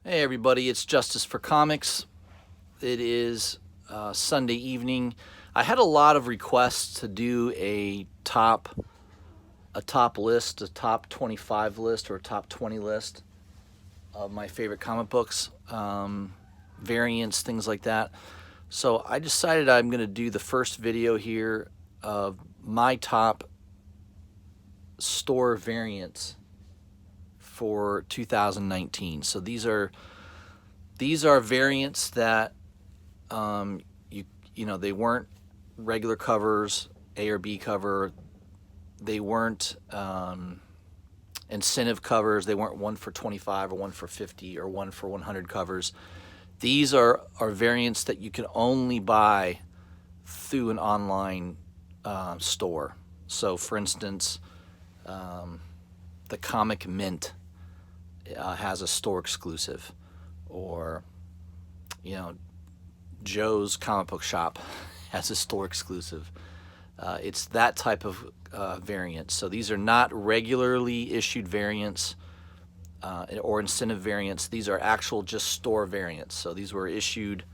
Hey everybody, it's Justice for Comics. It is Sunday evening. I had a lot of requests to do a top list, a top 25 list, or a top 20 list of my favorite comic books, variants, things like that. So I decided I'm going to do the first video here of my top store variants for 2019. So these are variants that you know, they weren't regular covers, A or B cover. They weren't incentive covers. They weren't 1 for 25 or 1 for 50 or 1 for 100 covers. These are variants that you can only buy through an online store. So, for instance, the Comic Mint has a store exclusive, or you know, Joe's Comic Book Shop has a store exclusive. It's that type of variant. So these are not regularly issued variants or incentive variants. These are actual just store variants. So these were issued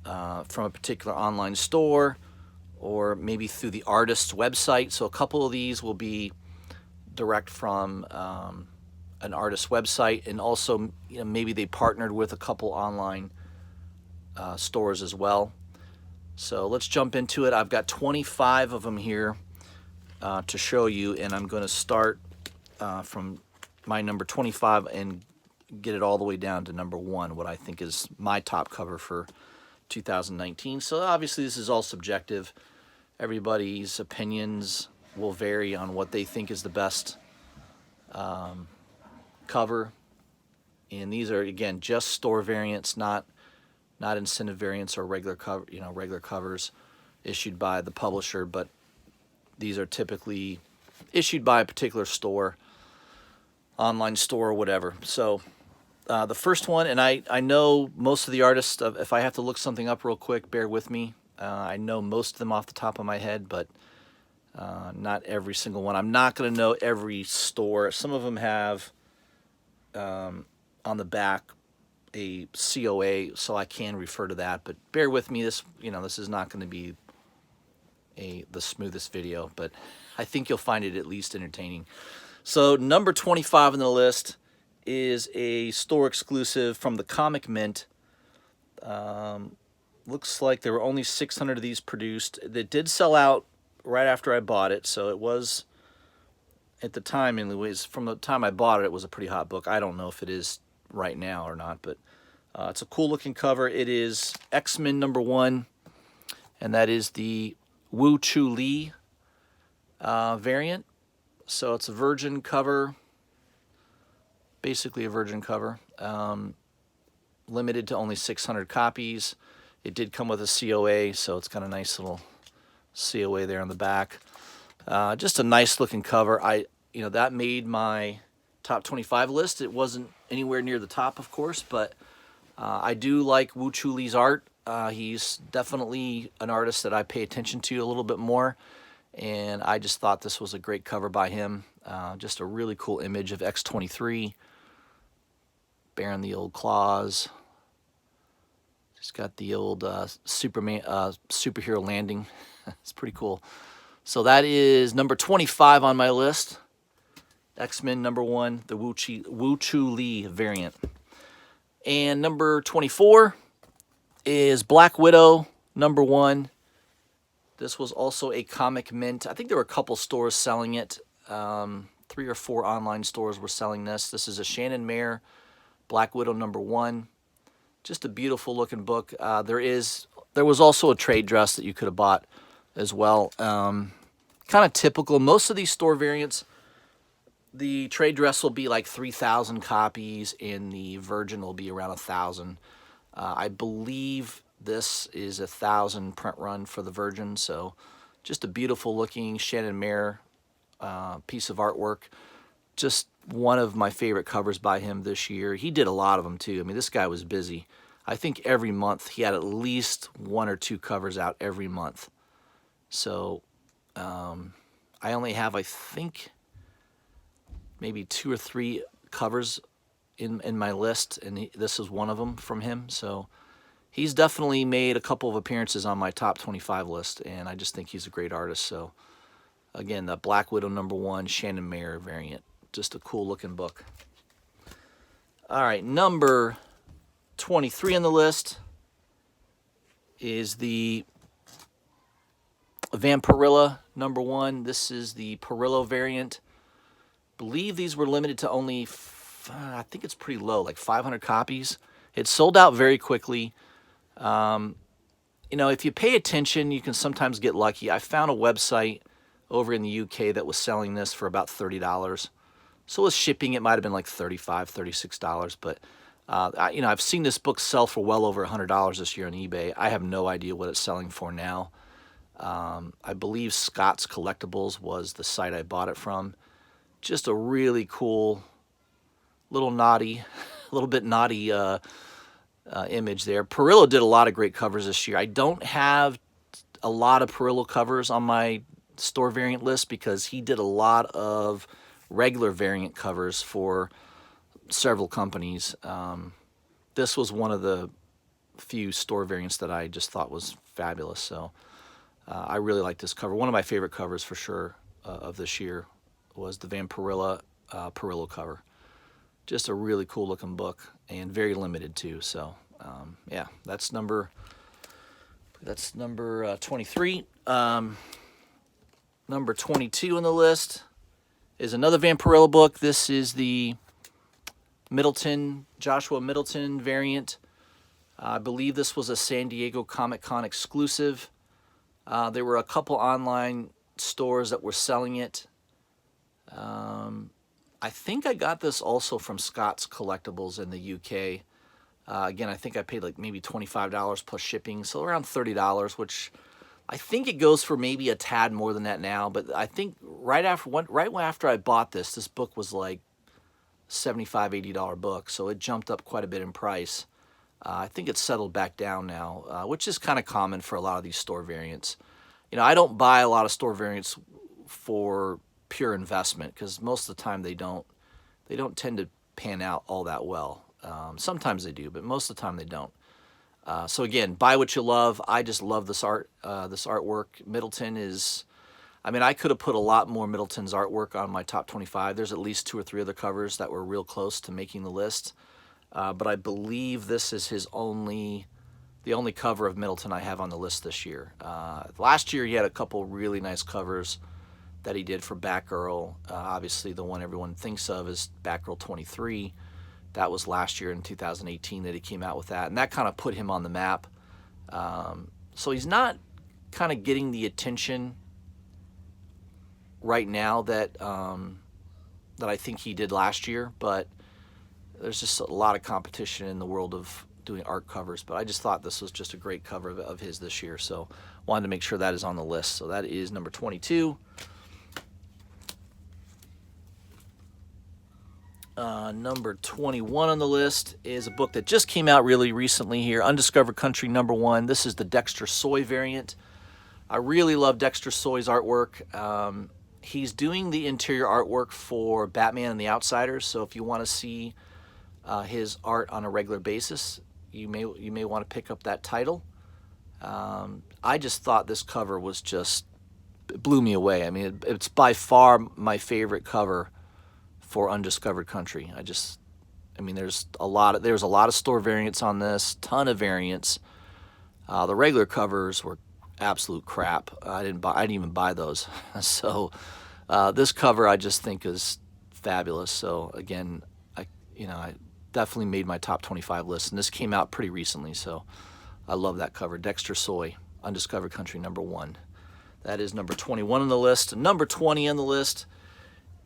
from a particular online store or maybe through the artist's website. So a couple of these will be direct from an artist's website, and also maybe they partnered with a couple online stores as well. So let's jump into it. I've got 25 of them here to show you, and I'm going to start from my number 25 and get it all the way down to number 1, what I think is my top cover for 2019. So obviously this is all subjective. Everybody's opinions will vary on what they think is the best cover, and these are, again, just store variants, not incentive variants or regular cover, regular covers issued by the publisher, but these are typically issued by a particular store, online store or whatever. So the first one, and I know most of the artists, if I have to look something up real quick, bear with me. I know most of them off the top of my head, but not every single one. I'm not going to know every store. Some of them have on the back a COA, so I can refer to that, but bear with me. This is not going to be the smoothest video, but I think you'll find it at least entertaining. So number 25 on the list is a store exclusive from the Comic Mint. Looks like there were only 600 of these produced. They did sell out right after I bought it, so it was, at the time, anyways, from the time I bought it, it was a pretty hot book. I don't know if it is right now or not, but it's a cool looking cover. It is X-Men number 1, and that is the Wu Chu Lee variant. So it's a virgin cover, basically a virgin cover, limited to only 600 copies. It did come with a COA, so it's got a nice little COA there on the back. Just a nice looking cover. That made my top 25 list. It wasn't anywhere near the top, of course, but I do like Wu Chu Lee's art. He's definitely an artist that I pay attention to a little bit more, and I just thought this was a great cover by him. Just a really cool image of X-23, bearing the old claws. Just got the old superhero landing. It's pretty cool. So that is number 25 on my list. X-Men number 1, the Wu Chu Lee variant. And number 24 is Black Widow number 1. This was also a Comic Mint. I think there were a couple stores selling it. 3 or 4 online stores were selling this. This is a Shannon Mayer Black Widow number 1. Just a beautiful looking book. There was also a trade dress that you could have bought as well. Kind of typical. Most of these store variants, the trade dress will be like 3,000 copies, and the virgin will be around 1,000. I believe this is 1,000 print run for the virgin. So just a beautiful looking Shannon Mayer piece of artwork. Just one of my favorite covers by him this year. He did a lot of them too. I mean, this guy was busy. I think every month he had at least 1 or 2 covers out every month. So I only have, I think, maybe 2 or 3 covers in my list, and this is one of them from him. So he's definitely made a couple of appearances on my top 25 list, and I just think he's a great artist. So again, the Black Widow #1 Shannon Mayer variant, just a cool looking book. All right, number 23 on the list is the Vampirilla #1. This is the Perillo variant. Believe these were limited to only, I think it's pretty low, like 500 copies. It sold out very quickly. You know, if you pay attention, you can sometimes get lucky. I found a website over in the UK that was selling this for about $30. So with shipping, it might have been like $35, $36. But, you know, I've seen this book sell for well over $100 this year on eBay. I have no idea what it's selling for now. I believe Scott's Collectibles was the site I bought it from. Just a really cool, little bit naughty image there. Perillo did a lot of great covers this year. I don't have a lot of Perillo covers on my store variant list because he did a lot of regular variant covers for several companies. This was one of the few store variants that I just thought was fabulous. So I really like this cover. One of my favorite covers for sure of this year was the Vampirilla Perillo cover. Just a really cool looking book and very limited too. So yeah, that's number 23. Number 22 on the list is another Vampirilla book. This is the Joshua Middleton variant. I believe this was a San Diego Comic-Con exclusive. There were a couple online stores that were selling it. I think I got this also from Scott's Collectibles in the UK. Again, I think I paid like maybe $25 plus shipping, so around $30, which I think it goes for maybe a tad more than that now. But I think right after I bought this book was like $75, $80 book, so it jumped up quite a bit in price. I think it's settled back down now, which is kind of common for a lot of these store variants. You know, I don't buy a lot of store variants for pure investment because most of the time they don't tend to pan out all that well. Sometimes they do, but most of the time they don't. So again, buy what you love. I just love this artwork. Middleton is, I mean, I could have put a lot more Middleton's artwork on my top 25. There's at least 2 or 3 other covers that were real close to making the list. But I believe this is the only cover of Middleton I have on the list this year. Last year he had a couple really nice covers that he did for Batgirl. Obviously the one everyone thinks of is Batgirl 23. That was last year in 2018 that he came out with that, and that kind of put him on the map. So he's not kind of getting the attention right now that I think he did last year, but there's just a lot of competition in the world of doing art covers. But I just thought this was just a great cover of his this year, so wanted to make sure that is on the list. So that is number 22. Number 21 on the list is a book that just came out really recently here, Undiscovered Country #1. This is the Dexter Soy variant. I really love Dexter Soy's artwork. He's doing the interior artwork for Batman and the Outsiders, so if you want to see his art on a regular basis, you may want to pick up that title. I just thought this cover it blew me away. I mean, it's by far my favorite cover for Undiscovered Country. I mean, there's a lot of store variants on this, ton of variants. The regular covers were absolute crap. I didn't even buy those. So this cover I just think is fabulous. So again, I definitely made my top 25 list, and this came out pretty recently, so I love that cover. Dexter Soy, Undiscovered Country #1. That is number 21 on the list. Number 20 on the list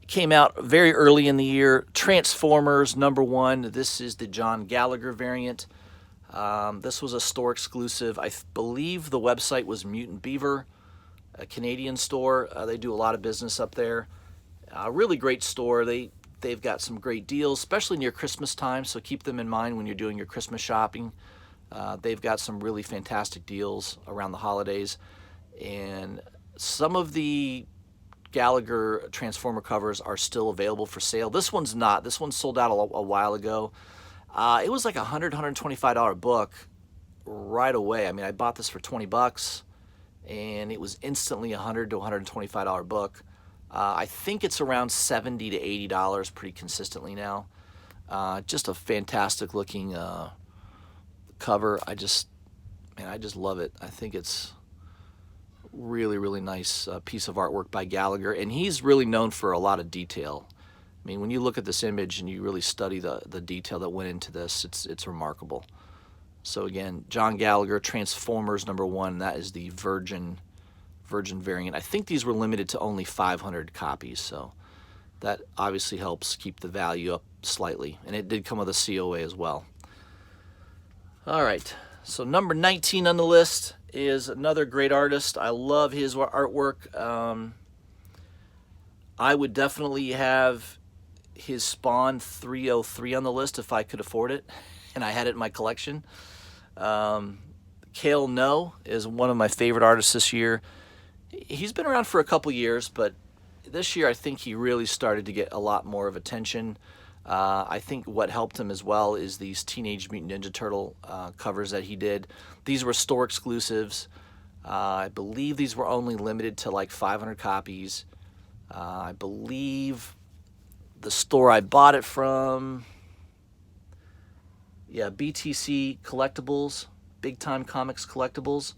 came out very early in the year, Transformers #1. This is the John Gallagher variant. This was a store exclusive. I believe the website was Mutant Beaver, a Canadian store. They do a lot of business up there. Really great store. They've got some great deals, especially near Christmas time, so keep them in mind when you're doing your Christmas shopping. They've got some really fantastic deals around the holidays, and some of the Gallagher Transformer covers are still available for sale. This one's not. This one sold out a while ago. It was like a $125 book right away. I mean, I bought this for 20 bucks, and it was instantly a $100 to $125 book. I think it's around $70 to $80 pretty consistently now. Just a fantastic looking cover. I just love it. I think it's really, really nice piece of artwork by Gallagher, and he's really known for a lot of detail. I mean, when you look at this image and you really study the detail that went into this, it's remarkable. So again, John Gallagher, Transformers #1. That is the Virgin variant. I think these were limited to only 500 copies, so that obviously helps keep the value up slightly. And it did come with a COA as well. All right, so number 19 on the list is another great artist. I love his artwork. I would definitely have his Spawn 303 on the list if I could afford it and I had it in my collection. Cale No is one of my favorite artists this year. He's been around for a couple years, but this year I think he really started to get a lot more of attention. I think what helped him as well is these Teenage Mutant Ninja Turtle covers that he did. These were store exclusives. I believe these were only limited to like 500 copies. I believe the store I bought it from, yeah, BTC Collectibles, Big Time Comics Collectibles.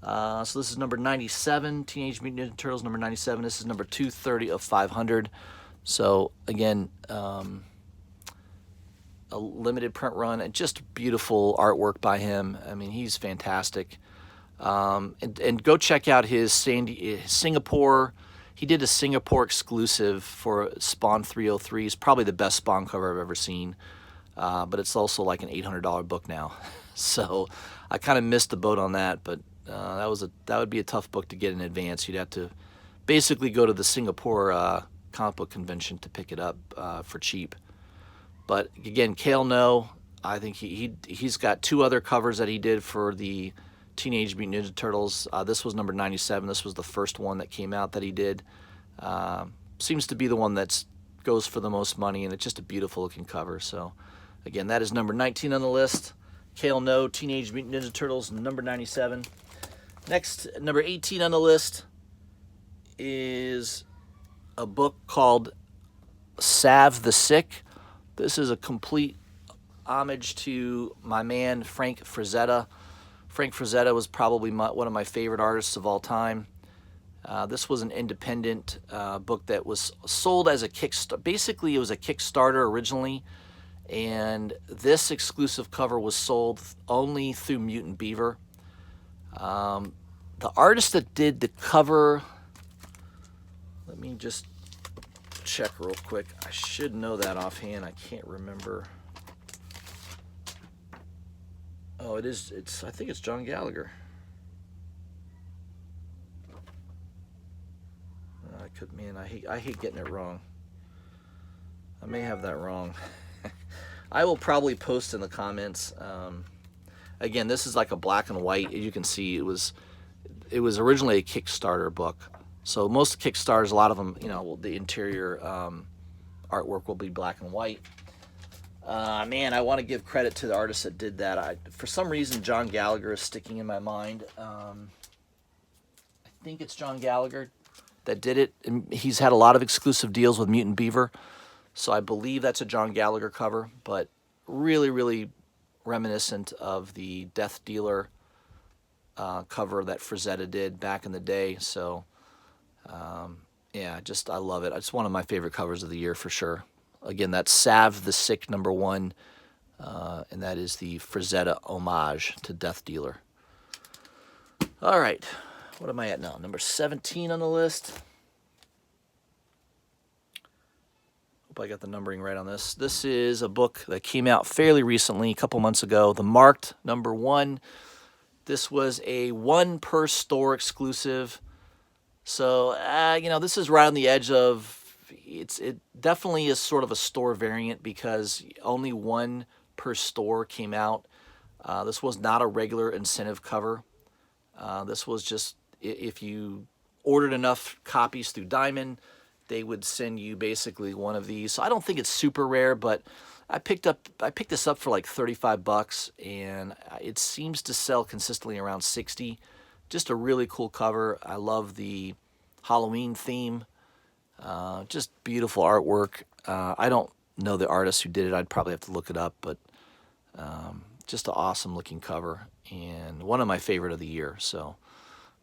So this is number 97, Teenage Mutant Ninja Turtles number 97. This is number 230 of 500. So again, a limited print run and just beautiful artwork by him. I mean, he's fantastic. And go check out his Singapore. He did a Singapore exclusive for Spawn 303. He's probably the best Spawn cover I've ever seen. But it's also like an $800 book now. So I kind of missed the boat on that, but that would be a tough book to get in advance. You'd have to basically go to the Singapore comic book convention to pick it up for cheap. But again, Cale No, I think he's got 2 other covers that he did for the Teenage Mutant Ninja Turtles. This was number 97. This was the first one that came out that he did. Seems to be the one that goes for the most money, and it's just a beautiful looking cover. So again, that is number 19 on the list. Cale No, Teenage Mutant Ninja Turtles, number 97. Next, number 18 on the list is a book called Salve the Sick. This is a complete homage to my man, Frank Frazetta. Frank Frazetta was probably one of my favorite artists of all time. This was an independent book that was sold as a Kickstarter. Basically, it was a Kickstarter originally, and this exclusive cover was sold only through Mutant Beaver. The artist that did the cover, let me just check real quick. I should know that offhand. I can't remember. Oh, I think it's John Gallagher. I hate getting it wrong. I may have that wrong. I will probably post in the comments. Again, this is like a black and white. As you can see, it was originally a Kickstarter book. So most Kickstarters, a lot of them, the interior artwork will be black and white. Man, I want to give credit to the artist that did that. For some reason, John Gallagher is sticking in my mind. I think it's John Gallagher that did it. And he's had a lot of exclusive deals with Mutant Beaver, so I believe that's a John Gallagher cover, but really, really reminiscent of the Death Dealer cover that Frazetta did back in the day. So, yeah, I love it. It's one of my favorite covers of the year for sure. Again, that's Salve the Sick #1, and that is the Frazetta homage to Death Dealer. All right, what am I at now? Number 17 on the list. Hope I got the numbering right on this. This is a book that came out fairly recently, a couple months ago, The Marked #1. This was a 1 per store exclusive. So, this is right on the edge of, it definitely is sort of a store variant because only 1 per store came out. This was not a regular incentive cover. This was just if you ordered enough copies through Diamond, they would send you basically one of these. So I don't think it's super rare, but I picked this up for like 35 bucks, and it seems to sell consistently around 60. Just a really cool cover. I love the Halloween theme. Just beautiful artwork. I don't know the artist who did it. I'd probably have to look it up, but just an awesome looking cover and one of my favorite of the year. So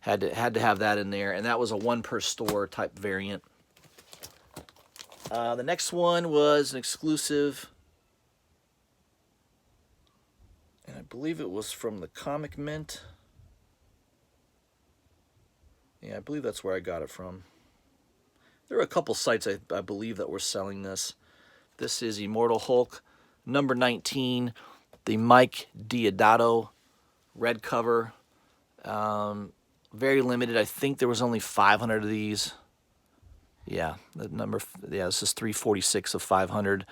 had to have that in there, and that was a one per store type variant. The next one was an exclusive, and I believe it was from the Comic Mint. Yeah, I believe that's where I got it from. There are a couple sites I believe that were selling this. This is Immortal Hulk number 19, the Mike Deodato red cover. Very limited. I think there was only 500 of these. Yeah, this is 346 of 500.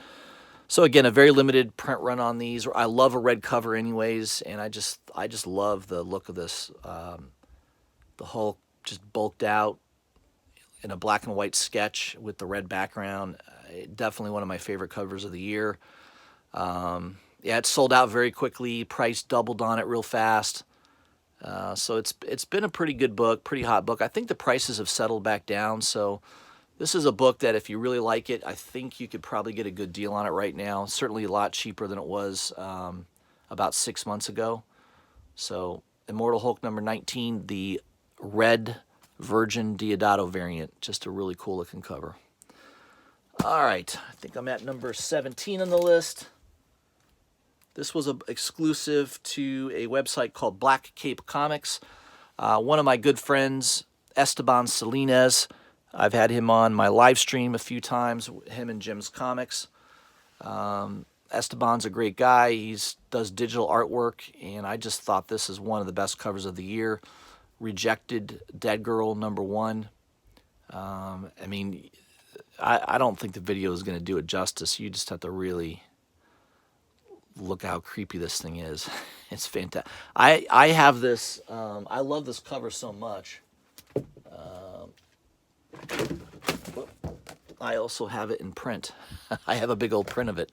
So again, a very limited print run on these. I love a red cover anyways, and I just love the look of this. The Hulk just bulked out in a black and white sketch with the red background. Definitely one of my favorite covers of the year. Yeah, it sold out very quickly. Price doubled on it real fast. So it's been a pretty good book, pretty hot book. I think the prices have settled back down. So this is a book that if you really like it, I think you could probably get a good deal on it right now. Certainly a lot cheaper than it was about 6 months ago. So Immortal Hulk number 19, the red Virgin Deodato variant. Just a really cool looking cover. All right, I think I'm at number 17 on the list. This was an exclusive to a website called Black Cape Comics. One of my good friends, Esteban Salinas, I've had him on my live stream a few times, him and Jim's Comics. Esteban's a great guy. He does digital artwork, and I just thought this is one of the best covers of the year. Rejected Dead Girl number 1. I mean, I don't think the video is going to do it justice. You just have to really look how creepy this thing is. It's fantastic. I have this. I love this cover so much. I also have it in print. I have a big old print of it.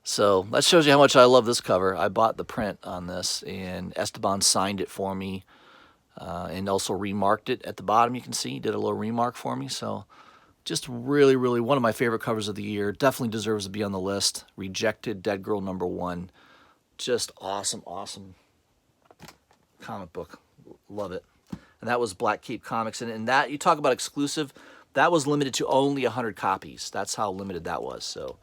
So that shows you how much I love this cover. I bought the print on this, and Esteban signed it for me, and also remarked it at the bottom. You can see he did a little remark for me. So just really, really one of my favorite covers of the year. Definitely deserves to be on the list. Rejected Dead Girl number 1. Just awesome, awesome comic book. Love it. And that was Black Cape Comics. And that, you talk about exclusive, that was limited to only 100 copies. That's how limited that was. So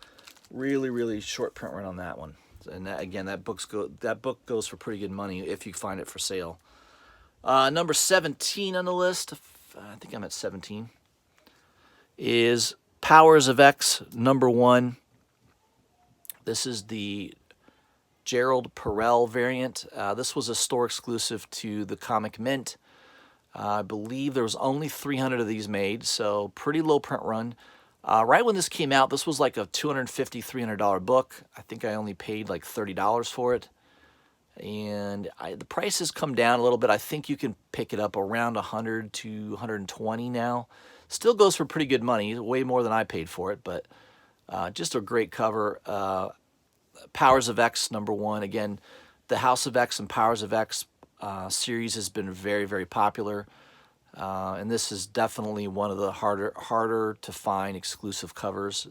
really, really short print run on that one. And that, again, that book goes for pretty good money if you find it for sale. Number 17 on the list, I think I'm at 17, is Powers of X number 1. This is the Gerald Perel variant. This was a store exclusive to the Comic Mint. I believe there was only 300 of these made, so pretty low print run. Right when this came out, this was like a $250, $300 book. I think I only paid like $30 for it. And the price has come down a little bit. I think you can pick it up around 100 to 120 now. Still goes for pretty good money, way more than I paid for it, but just a great cover. Powers of X number 1. Again, the House of X and Powers of X series has been very, very popular. And this is definitely one of the harder to find exclusive covers,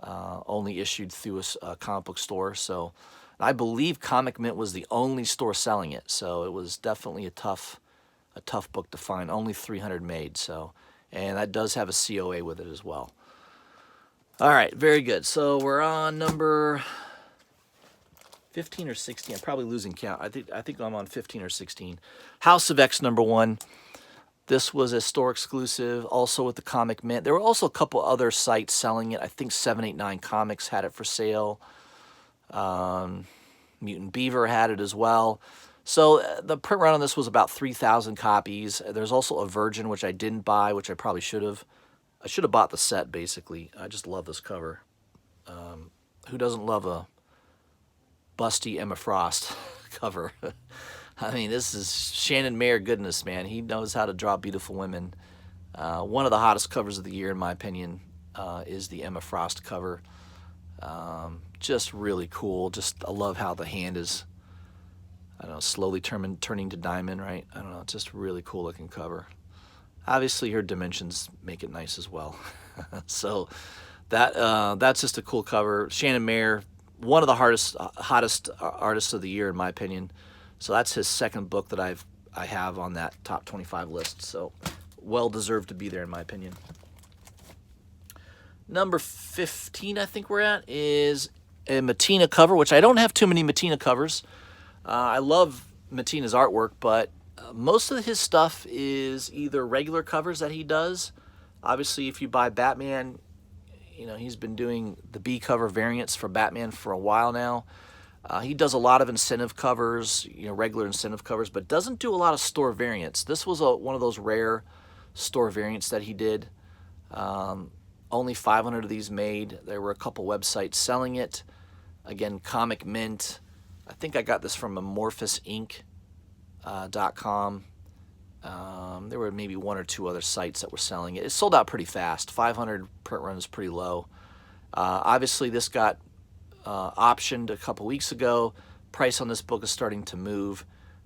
only issued through a comic book store. So I believe Comic Mint was the only store selling it. So it was definitely a tough book to find. Only 300 made. So, and that does have a COA with it as well. All right, very good. So we're on number 15 or 16. I'm probably losing count. I think I'm on 15 or 16. House of X number 1. This was a store exclusive, also with the Comic Mint. There were also a couple other sites selling it. I think 789 Comics had it for sale. Mutant Beaver had it as well. So the print run on this was about 3,000 copies. There's also a Virgin, which I didn't buy, which I probably should have. I should have bought the set, basically. I just love this cover. Who doesn't love a busty Emma Frost cover? I mean, this is Shannon Mayer goodness, man. He knows how to draw beautiful women. One of the hottest covers of the year, in my opinion, is the Emma Frost cover. Just really cool. Just I love how the hand is, I don't know, slowly turning to diamond, right? I don't know, just really cool looking cover. Obviously, her dimensions make it nice as well. So that's just a cool cover. Shannon Mayer, one of the hottest artists of the year, in my opinion. So that's his second book that I have on that top 25 list. So well deserved to be there, in my opinion. Number 15, I think we're at, is a Mattina cover, which I don't have too many Mattina covers. I love Mattina's artwork, but most of his stuff is either regular covers that he does. Obviously, if you buy Batman, you know, he's been doing the B cover variants for Batman for a while now. He does a lot of incentive covers, you know, regular incentive covers, but doesn't do a lot of store variants. This was one of those rare store variants that he did. Only 500 of these made. There were a couple websites selling it. Again, Comic Mint. I think I got this from AmorphousInc.com. There were maybe one or two other sites that were selling it. It sold out pretty fast. 500 print run is pretty low. Obviously, this got optioned a couple weeks ago. Price on this book is starting to move.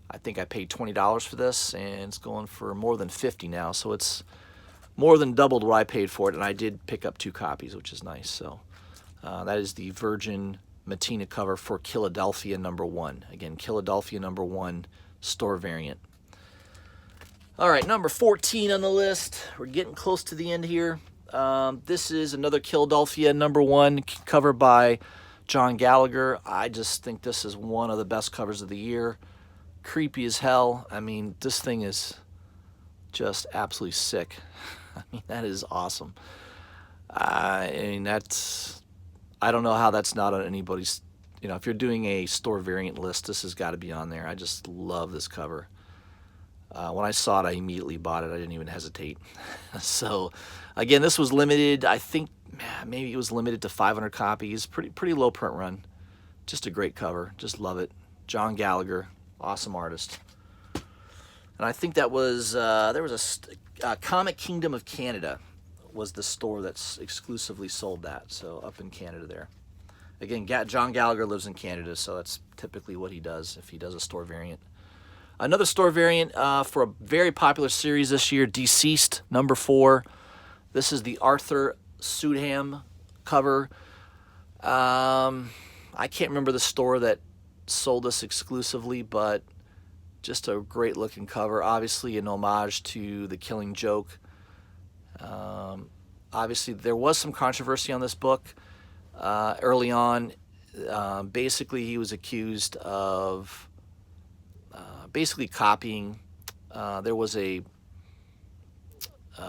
I think I paid $20 for this, and it's going for more than $50 now. So it's more than doubled what I paid for it, and I did pick up 2 copies, which is nice. So that is the Virgin Mattina cover for Philadelphia #1. Again, Philadelphia #1 store variant. All right, number 14 on the list. We're getting close to the end here. This is another Philadelphia #1 cover by John Gallagher. I just think this is one of the best covers of the year. Creepy as hell. I mean, this thing is just absolutely sick. I mean, that is awesome. I mean, I don't know how that's not on anybody's, you know, if you're doing a store variant list, this has got to be on there. I just love this cover. When I saw it, I immediately bought it. I didn't even hesitate. So, again, this was limited. I think maybe it was limited to 500 copies. Pretty low print run. Just a great cover. Just love it. John Gallagher, awesome artist. And I think that was, there was a Comic Kingdom of Canada was the store that's exclusively sold that. So up in Canada there. Again, John Gallagher lives in Canada, so that's typically what he does if he does a store variant. Another store variant for a very popular series this year, Deceased #4. This is the Arthur Sudham cover. I can't remember the store that sold this exclusively, but just a great looking cover. Obviously an homage to The Killing Joke. Obviously there was some controversy on this book early on. Basically he was accused of basically copying. There was a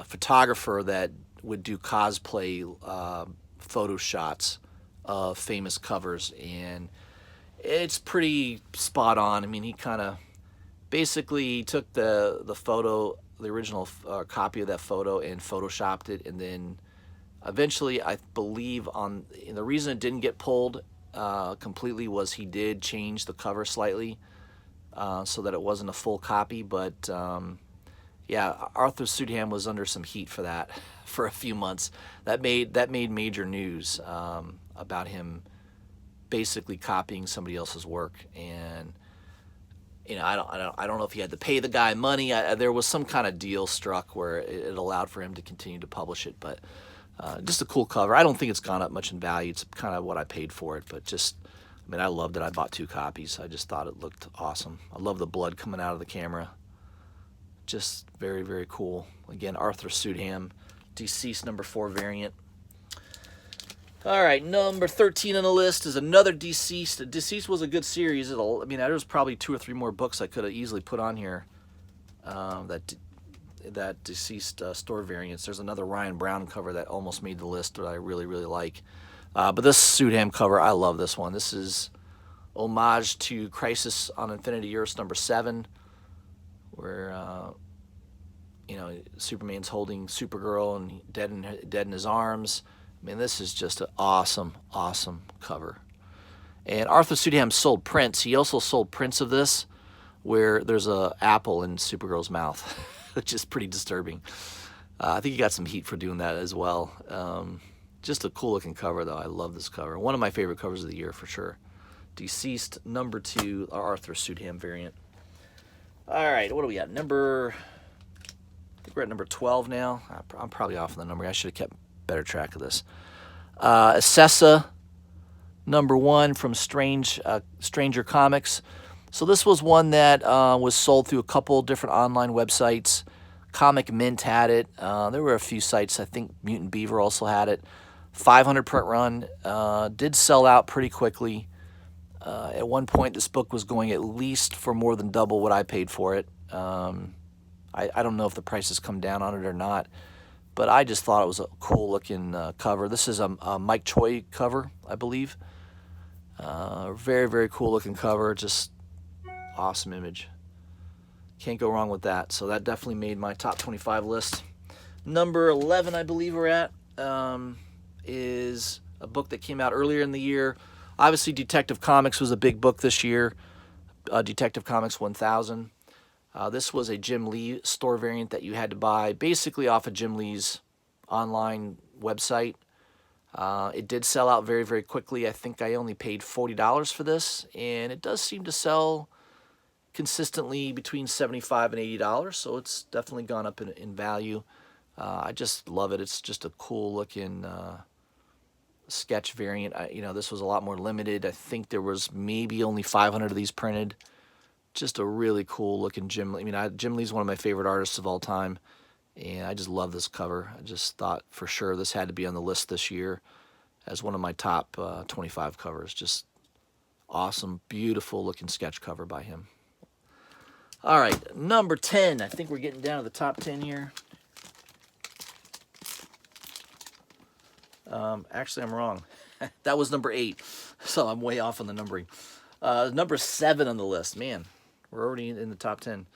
photographer that would do cosplay photo shots of famous covers, and it's pretty spot on. I mean, he kind of basically took the photo, the original copy of that photo, and photoshopped it, and then eventually, I believe, and the reason it didn't get pulled completely was he did change the cover slightly so that it wasn't a full copy. But yeah, Arthur Sudham was under some heat for that for a few months. That made major news about him basically copying somebody else's work. And you know, I don't know if he had to pay the guy money. There was some kind of deal struck where it allowed for him to continue to publish it. But just a cool cover. I don't think it's gone up much in value. It's kind of what I paid for it, but just, I mean, I loved it. I bought 2 copies. I just thought it looked awesome. I love the blood coming out of the camera. Just very, very cool. Again, Arthur Sudham, Deceased #4 variant. All right, number 13 on the list is another Deceased. Deceased was a good series. I mean, there was probably 2 or 3 more books I could have easily put on here that Deceased store variants. There's another Ryan Brown cover that almost made the list that I really, really like. But this Sudham cover, I love this one. This is homage to Crisis on Infinite Earths #7, where you know, Superman's holding Supergirl and dead in his arms. I mean, this is just an awesome, awesome cover. And Arthur Sudham sold prints. He also sold prints of this where there's a apple in Supergirl's mouth, which is pretty disturbing. I think he got some heat for doing that as well. Just a cool looking cover, though. I love this cover. One of my favorite covers of the year for sure. Deceased number 2, our Arthur Sudham variant. All right, what do we got? I think we're at number 12 now. I'm probably off on the number. I should have kept better track of this. Assessa number 1 from Stranger Comics. So this was one that was sold through a couple different online websites. Comic Mint had it. There were a few sites. I think Mutant Beaver also had it. 500 print run. Did sell out pretty quickly. At one point, this book was going at least for more than double what I paid for it. I don't know if the price has come down on it or not, but I just thought it was a cool looking cover. This is a Mike Choi cover, I believe. Very, very cool looking cover. Just awesome image. Can't go wrong with that. So that definitely made my top 25 list. Number 11, I believe we're at, is a book that came out earlier in the year. Obviously, Detective Comics was a big book this year. Detective Comics 1000. This was a Jim Lee store variant that you had to buy basically off of Jim Lee's online website. It did sell out very, very quickly. I think I only paid $40 for this, and it does seem to sell consistently between $75 and $80, so it's definitely gone up in value. I just love it. It's just a cool looking sketch variant. This was a lot more limited. I think there was maybe only 500 of these printed. Just a really cool looking Jim Lee. Jim Lee's one of my favorite artists of all time, and I just love this cover. I just thought for sure this had to be on the list this year as one of my top 25 covers. Just awesome, beautiful looking sketch cover by him. All right, number 10. I think we're getting down to the top 10 here. Actually, I'm wrong. That was number 8, so I'm way off on the numbering. Number 7 on the list. Man, we're already in the top 10.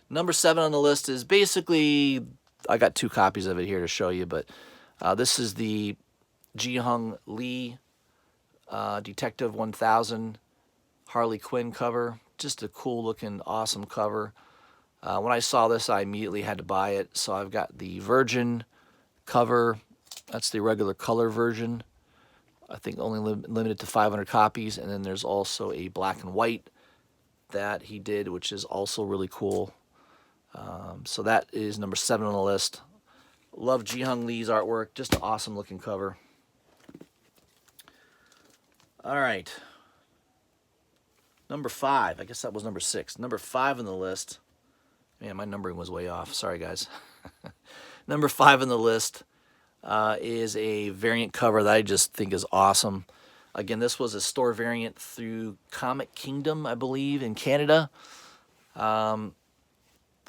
Number 7 on the list is basically, I got 2 copies of it here to show you, but this is the Ji-Hung Lee Detective 1000 Harley Quinn cover. Just a cool looking, awesome cover. When I saw this, I immediately had to buy it. So I've got the Virgin cover. That's the regular color version. I think only limited to 500 copies. And then there's also a black and white that he did, which is also really cool. So that is number 7 on the list. Love Ji-Hung Lee's artwork. Just an awesome looking cover. All right. Number 5. I guess that was number 6. Number 5 on the list. Man, my numbering was way off. Sorry, guys. Number 5 on the list is a variant cover that I just think is awesome. Again, this was a store variant through Comic Kingdom, I believe, in Canada. And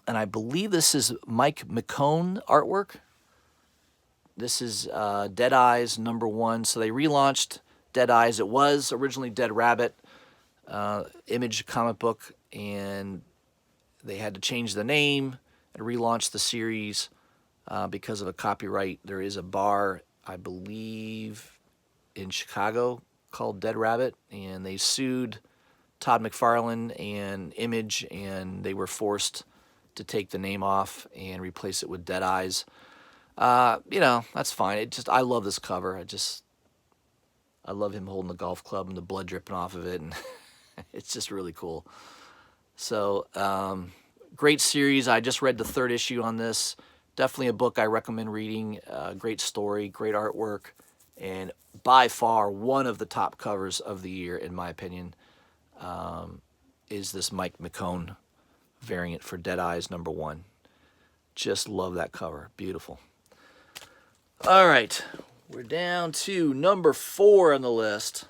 I believe this is Mike McKone artwork. This is Dead Eyes number 1. So they relaunched Dead Eyes. It was originally Dead Rabbit, Image comic book, and they had to change the name and relaunch the series because of a copyright. There is a bar, I believe, in Chicago called Dead Rabbit, and they sued Todd McFarlane and Image, and they were forced to take the name off and replace it with Dead Eyes. That's fine. I love this cover. I love him holding the golf club and the blood dripping off of it, and it's just really cool. So, great series. I just read the 3rd issue on this. Definitely a book I recommend reading. Great story, great artwork, and by far one of the top covers of the year, in my opinion, is this Mike McKone variant for Dead Eyes number 1. Just love that cover. Beautiful. All right, we're down to number 4 on the list.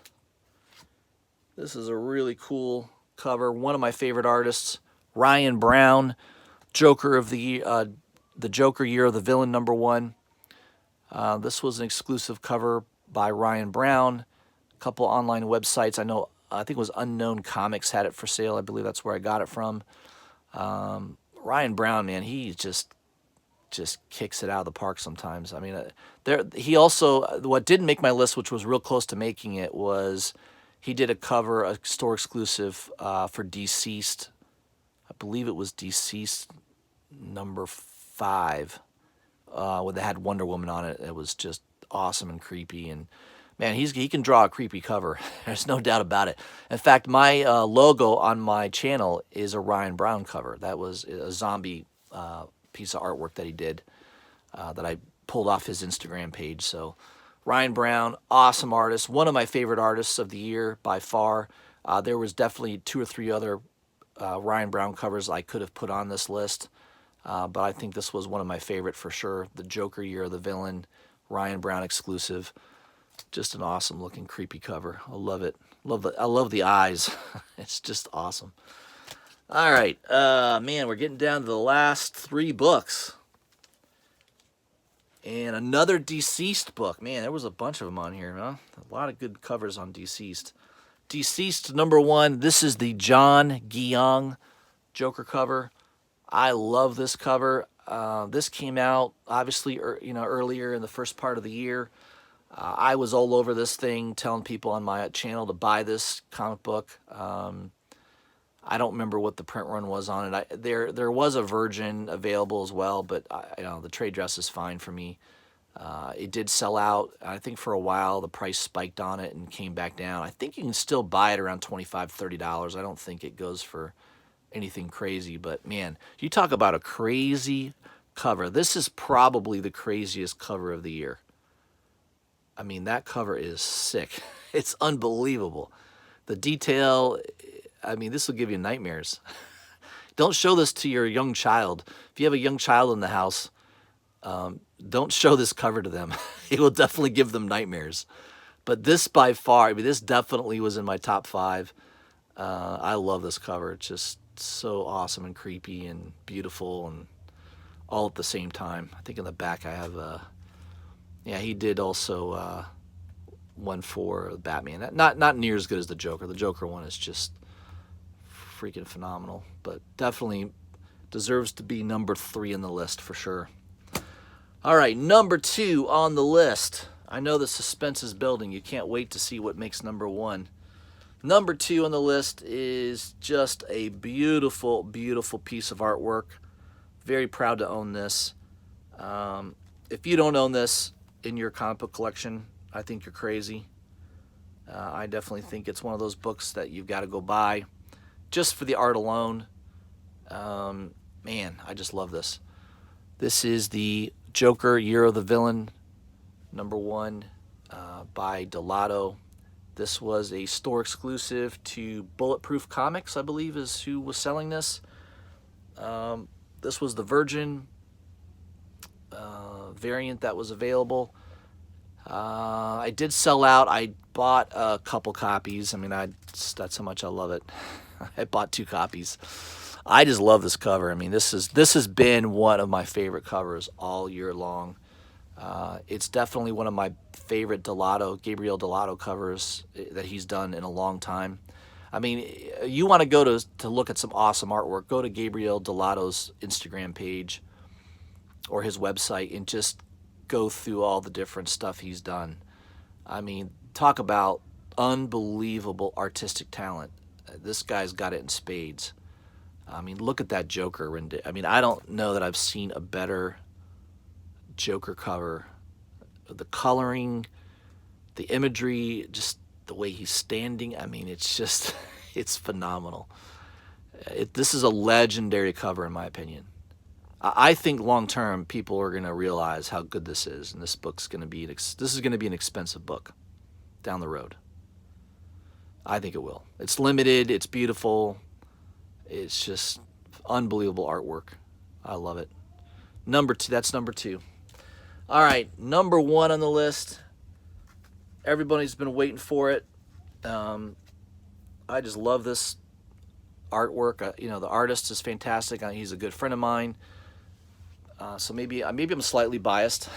This is a really cool cover. One of my favorite artists, Ryan Brown, Joker of the Joker Year of the Villain number 1. This was an exclusive cover by Ryan Brown. A couple online websites. I think it was Unknown Comics had it for sale. I believe that's where I got it from. Ryan Brown, man, he just kicks it out of the park sometimes. He also, what didn't make my list, which was real close to making it, was he did a store exclusive for Deceased. I believe it was Deceased number 5 when they had Wonder Woman on it. It was just awesome and creepy. And man, he can draw a creepy cover. There's no doubt about it. In fact, my logo on my channel is a Ryan Brown cover. That was a zombie piece of artwork that he did that I pulled off his Instagram page. So Ryan Brown, awesome artist. One of my favorite artists of the year by far. There was definitely 2 or 3 other Ryan Brown covers I could have put on this list. But I think this was one of my favorite for sure. The Joker Year of the Villain, Ryan Brown exclusive. Just an awesome looking creepy cover. I love it. I love the eyes. It's just awesome. All right, man, we're getting down to the last 3 books. And another Deceased book. Man, there was a bunch of them on here, huh? A lot of good covers on Deceased. Deceased #1. This is the John Guillaume Joker cover. I love this cover. This came out obviously, earlier in the first part of the year. I was all over this thing, telling people on my channel to buy this comic book. I don't remember what the print run was on it. There was a Virgin available as well, but the trade dress is fine for me. It did sell out. I think for a while the price spiked on it and came back down. I think you can still buy it around $25, $30. I don't think it goes for anything crazy, but man, you talk about a crazy cover. This is probably the craziest cover of the year. I mean, that cover is sick. It's unbelievable. The detail, I mean, this will give you nightmares. Don't show this to your young child. If you have a young child in the house, don't show this cover to them. It will definitely give them nightmares. But this by far, I mean, this definitely was in my top 5. I love this cover. It's just so awesome and creepy and beautiful and all at the same time. I think in the back I have yeah, he did also one for Batman. Not near as good as the Joker. The Joker one is just freaking phenomenal, but definitely deserves to be #3 in the list for sure. All right, #2 on the list. I know the suspense is building. You can't wait to see what makes #1. #2 on the list is just a beautiful, beautiful piece of artwork. Very proud to own this. If you don't own this in your comic book collection, I think you're crazy. I definitely think it's one of those books that you've got to go buy just for the art alone. Man, I just love this. This is the Joker Year of the Villain #1 by Delato. This was a store exclusive to Bulletproof Comics, I believe is who was selling this. This was the Virgin variant that was available. I did sell out. I bought a couple copies. I mean, that's how much I love it. I bought 2 copies. I just love this cover. I mean, this has been one of my favorite covers all year long. It's definitely one of my favorite Gabriel Delato covers that he's done in a long time. I mean, you want to go to look at some awesome artwork, go to Gabriel Delato's Instagram page or his website and just go through all the different stuff he's done. I mean, talk about unbelievable artistic talent. This guy's got it in spades. I mean, look at that Joker. I mean, I don't know that I've seen a better Joker cover. The coloring, the imagery, just the way he's standing. I mean, it's just, it's phenomenal. This is a legendary cover in my opinion. I think long term people are going to realize how good this is, and this is going to be an expensive book down the road. I think it will. It's limited. It's beautiful. It's just unbelievable artwork. I love it. #2. That's #2. All right, #1 on the list. Everybody's been waiting for it. I just love this artwork. The artist is fantastic. He's a good friend of mine. So maybe I'm slightly biased,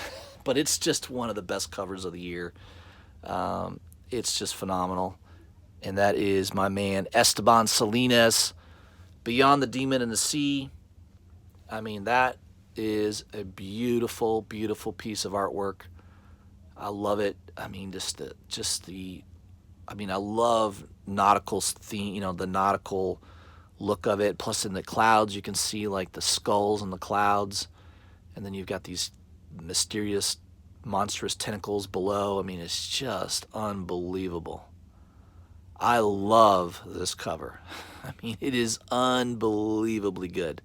but it's just one of the best covers of the year. It's just phenomenal. And that is my man Esteban Salinas, Beyond the Demon and the Sea. I mean, that is a beautiful, beautiful piece of artwork. I love it. I mean, I love nautical theme, the nautical look of it. Plus in the clouds, you can see like the skulls in the clouds. And then you've got these mysterious, monstrous tentacles below. I mean, it's just unbelievable. I love this cover. I mean, it is unbelievably good.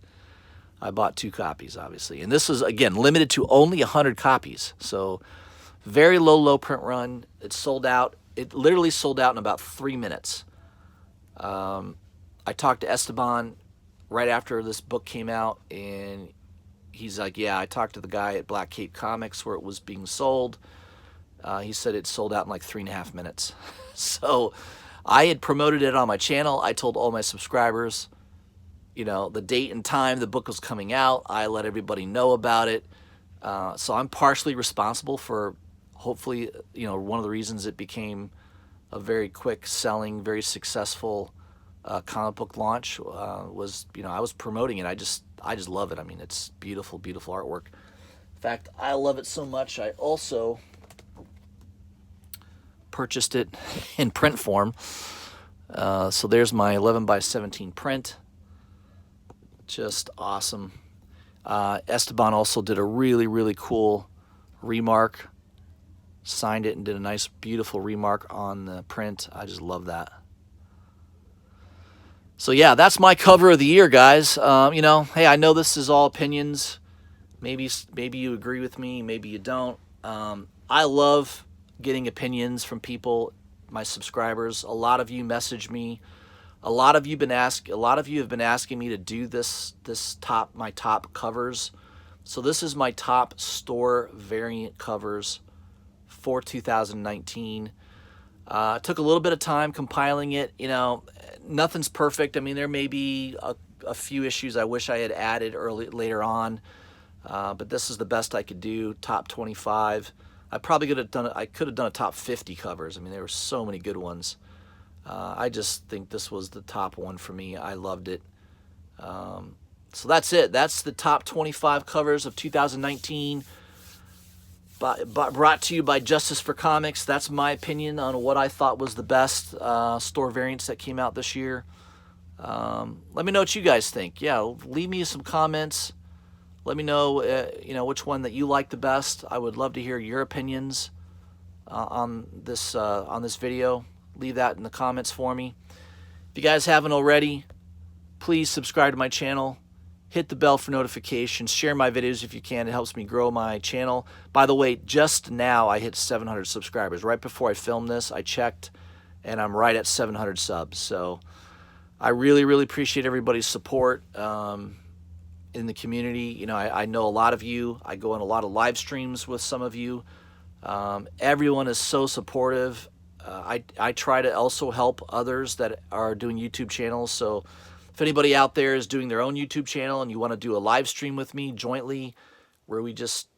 I bought 2 copies, obviously. And this is, again, limited to only 100 copies. So very low print run. It sold out. It literally sold out in about 3 minutes. I talked to Esteban right after this book came out, and he's like, yeah, I talked to the guy at Black Cape Comics where it was being sold. He said it sold out in like 3.5 minutes. So I had promoted it on my channel. I told all my subscribers, you know, the date and time the book was coming out. I let everybody know about it. So I'm partially responsible for, hopefully, you know, one of the reasons it became a very quick selling, very successful comic book launch was, you know, I was promoting it. I just love it. I mean, it's beautiful, beautiful artwork. In fact, I love it so much, I also purchased it in print form. So there's my 11x17 print. Just awesome. Esteban also did a really, really cool remark. Signed it and did a nice, beautiful remark on the print. I just love that. So yeah, that's my cover of the year, guys. You know, hey, I know this is all opinions. Maybe you agree with me, maybe you don't. I love getting opinions from people, my subscribers. A lot of you message me. A lot of you have been asking me to do my top covers. So this is my top store variant covers for 2019. Took a little bit of time compiling it. You know, nothing's perfect. I mean, there may be a few issues I wish I had added later on, but this is the best I could do. Top 25. I could have done a top 50 covers. I mean, there were so many good ones. I just think this was the top one for me. I loved it. So that's it. That's the top 25 covers of 2019. Brought to you by Justice for Comics. That's my opinion on what I thought was the best store variants that came out this year. Let me know what you guys think. Yeah, leave me some comments. Let me know, you know, which one that you like the best. I would love to hear your opinions on this video. Leave that in the comments for me. If you guys haven't already, please subscribe to my channel. Hit the bell for notifications. Share my videos if you can. It helps me grow my channel. By the way, just now I hit 700 subscribers. Right before I filmed this, I checked, and I'm right at 700 subs. So I really, really appreciate everybody's support in the community. You know, I know a lot of you. I go on a lot of live streams with some of you. Everyone is so supportive. I try to also help others that are doing YouTube channels. So if anybody out there is doing their own YouTube channel and you want to do a live stream with me jointly where we just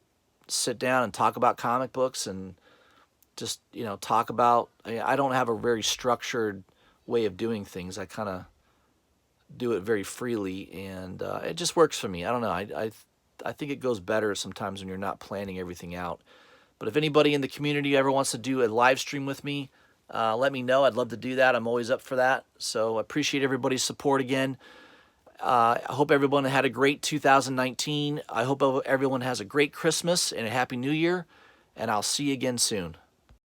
sit down and talk about comic books and just, you know, talk about, I don't have a very structured way of doing things. I kind of do it very freely, and it just works for me. I don't know. I think it goes better sometimes when you're not planning everything out. But if anybody in the community ever wants to do a live stream with me, let me know. I'd love to do that. I'm always up for that. So I appreciate everybody's support again. I hope everyone had a great 2019. I hope everyone has a great Christmas and a Happy New Year. And I'll see you again soon.